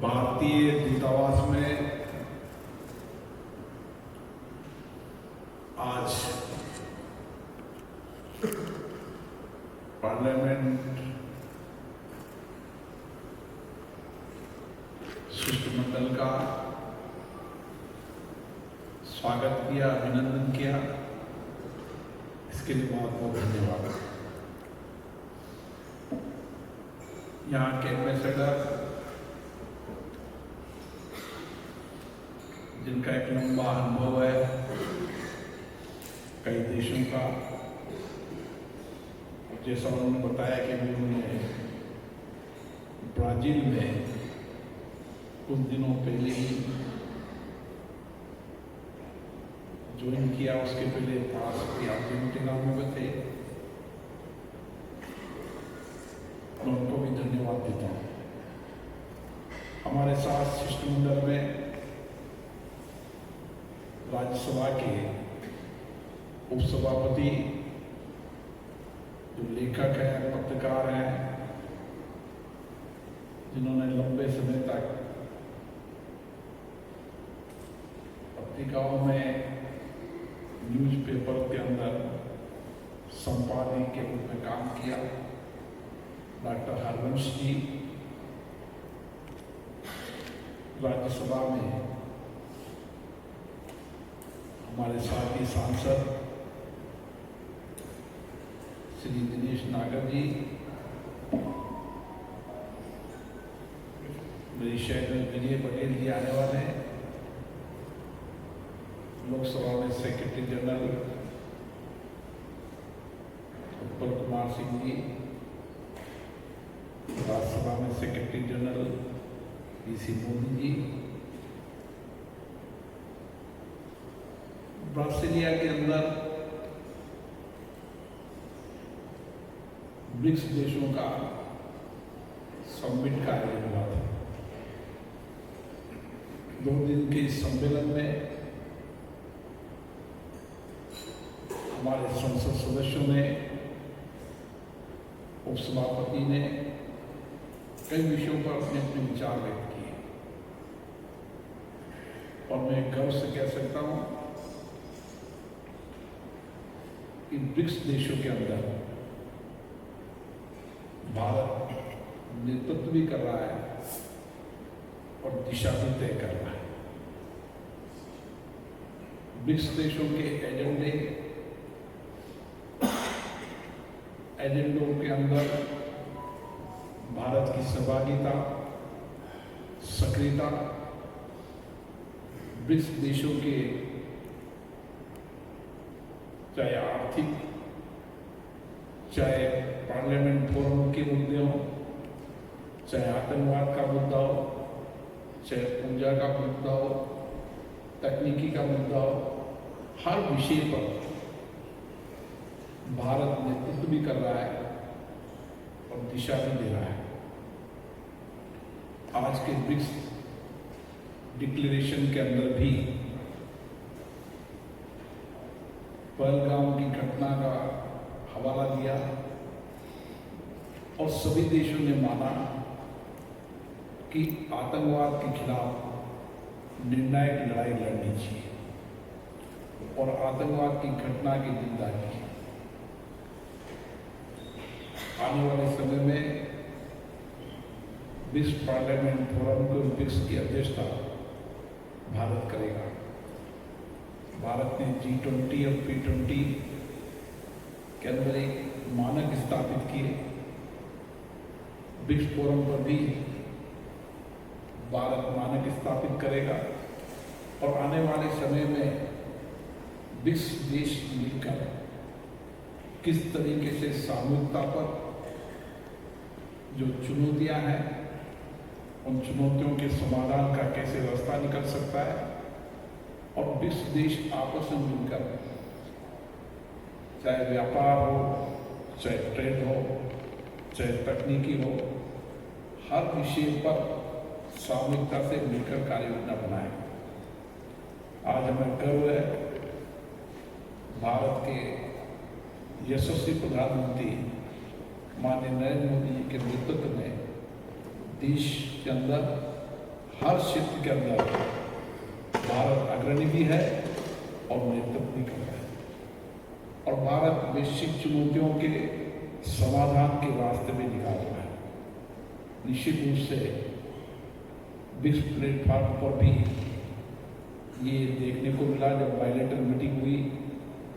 भारतीय दूतावास में आज पार्लियामेंट शिष्टमंडल का स्वागत किया, अभिनंदन किया। इसके लिए बहुत बहुत धन्यवाद। यहाँ के एम्बेसडर जिनका एक लंबा अनुभव है कई देशों का, जैसा उन्होंने बताया कि उन्होंने ब्राजील में कुछ दिनों पहले ही ज्वाइन किया। उसके पहले पास की अर्जेंटीना में थे। मैं उनको भी धन्यवाद देता हूँ। हमारे साथ शिष्टमंडल में राज्यसभा के उपसभापति, जो लेखक हैं, पत्रकार हैं, जिन्होंने लंबे समय तक पत्रिकाओं में, न्यूज़पेपर के अंदर संपादक के रूप में काम किया, डॉक्टर हरवंश जी। राज्यसभा में हमारे साथी सांसद श्री दिनेश नागर जी, मेरी शहर में विजय पटेल जी आने वाले हैं। लोकसभा में सेक्रेटरी जनरल उत्पल कुमार सिंह जी, राज्यसभा में secretary general PC Modi ji, Brasilia के अंदर ब्रिक्स देशों का समिट का आयोजन हुआ था। 2 दिन के इस सम्मेलन में हमारे संसद सदस्यों ने, उपसभापति ने कई विषयों पर अपने अपने विचार व्यक्त किए और मैं गर्व से कह सकता हूं कि ब्रिक्स देशों के अंदर भारत नेतृत्व भी कर रहा है और दिशा भी तय कर रहा है। ब्रिक्स देशों के एजेंडों के अंदर भारत की सहभागिता, सक्रियता, ब्रिक्स देशों के चाहे आर्थिक, चाहे पार्लियामेंट फोरम के मुद्दे हों, चाहे आतंकवाद का मुद्दा हो, चाहे पूंजा का मुद्दा हो, तकनीकी का मुद्दा हो, हर विषय पर भारत नेतृत्व भी कर रहा है और दिशा भी दे रहा है। आज के ब्रिक्स डिक्लेरेशन के अंदर भी पहलगाम की घटना का हवाला दिया और सभी देशों ने माना कि आतंकवाद के खिलाफ निर्णायक लड़ाई लड़नी चाहिए और आतंकवाद की घटना की निंदा की। आने वाले समय में ब्रिक्स पार्लियामेंट फोरम को ब्रिक्स की अध्यक्षता भारत करेगा। भारत ने G20 और P20 के अंदर एक मानक स्थापित किए। ब्रिक्स फोरम पर भी भारत मानक स्थापित करेगा और आने वाले समय में ब्रिक्स देश मिलकर किस तरीके से सामूहिकता पर जो चुनौतियां हैं, उन चुनौतियों के समाधान का कैसे रास्ता निकल सकता है और ब्रिक्स देश आपस में मिलकर, चाहे व्यापार हो, चाहे ट्रेड हो, चाहे तकनीकी हो, हर विषय पर सामूहिकता से मिलकर कार्य योजना बनाए। आज हमें गर्व है भारत के यशस्वी प्रधानमंत्री माननीय नरेंद्र मोदी जी के नेतृत्व में देश के अंदर हर क्षेत्र के अंदर भारत अग्रणी भी है और नेतृत्व भी कर रहा है और भारत वैश्विक चुनौतियों के समाधान के रास्ते में निकाल रहा है। निश्चित रूप से विश्व प्लेटफॉर्म पर भी ये देखने को मिला, जब बायलैटरल मीटिंग हुई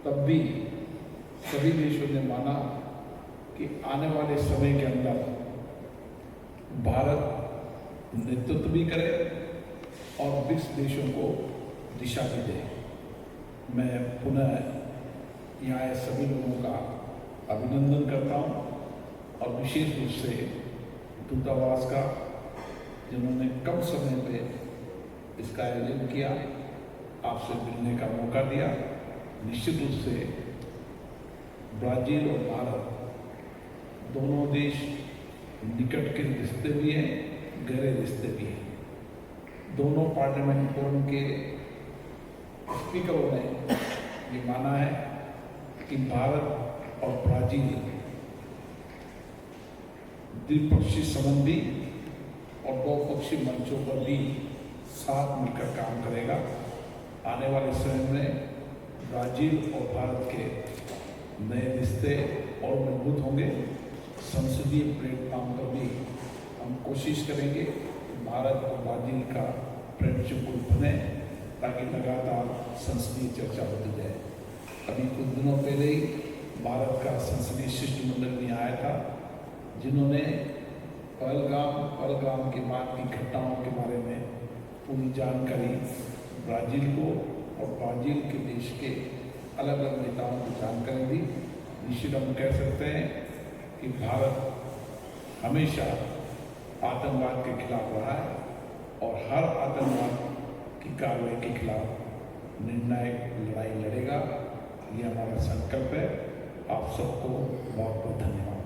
तब भी सभी देशों ने माना कि आने वाले समय के अंदर भारत नेतृत्व भी करे और विश्व देशों को दिशा भी दे। मैं पुनः यहाँ आए सभी लोगों का अभिनंदन करता हूँ और विशेष रूप से दूतावास का, जिन्होंने कम समय पे इसका आयोजन किया, आपसे मिलने का मौका दिया। निश्चित रूप से ब्राजील और भारत दोनों देश निकट के रिश्ते भी हैं, गहरे रिश्ते भी हैं। दोनों पार्लियामेंट फोरम के स्पीकरों ने ये माना है कि भारत और ब्राजील द्विपक्षीय संबंधी और बहुपक्षीय मंचों पर भी साथ मिलकर काम करेगा। आने वाले समय में ब्राजील और भारत के नए रिश्ते और मजबूत होंगे। संसदीय प्लेटफॉर्म पर भी हम कोशिश करेंगे कि भारत और ब्राजील का फ्रेंडशिप ग्रुप बने ताकि लगातार संसदीय चर्चा होती जाए। अभी कुछ दिनों पहले ही भारत का संसदीय शिष्टमंडल भी आया था, जिन्होंने पहलगाम के बाद की घटनाओं के बारे में पूरी जानकारी ब्राजील को और ब्राजील के देश के अलग अलग नेताओं को जानकारी दी। निश्चित हम कह सकते हैं कि भारत हमेशा आतंकवाद के खिलाफ रहा है और हर आतंकवाद की कार्रवाई के खिलाफ निर्णायक लड़ाई लड़ेगा। ये हमारा संकल्प है। आप सबको बहुत बहुत धन्यवाद।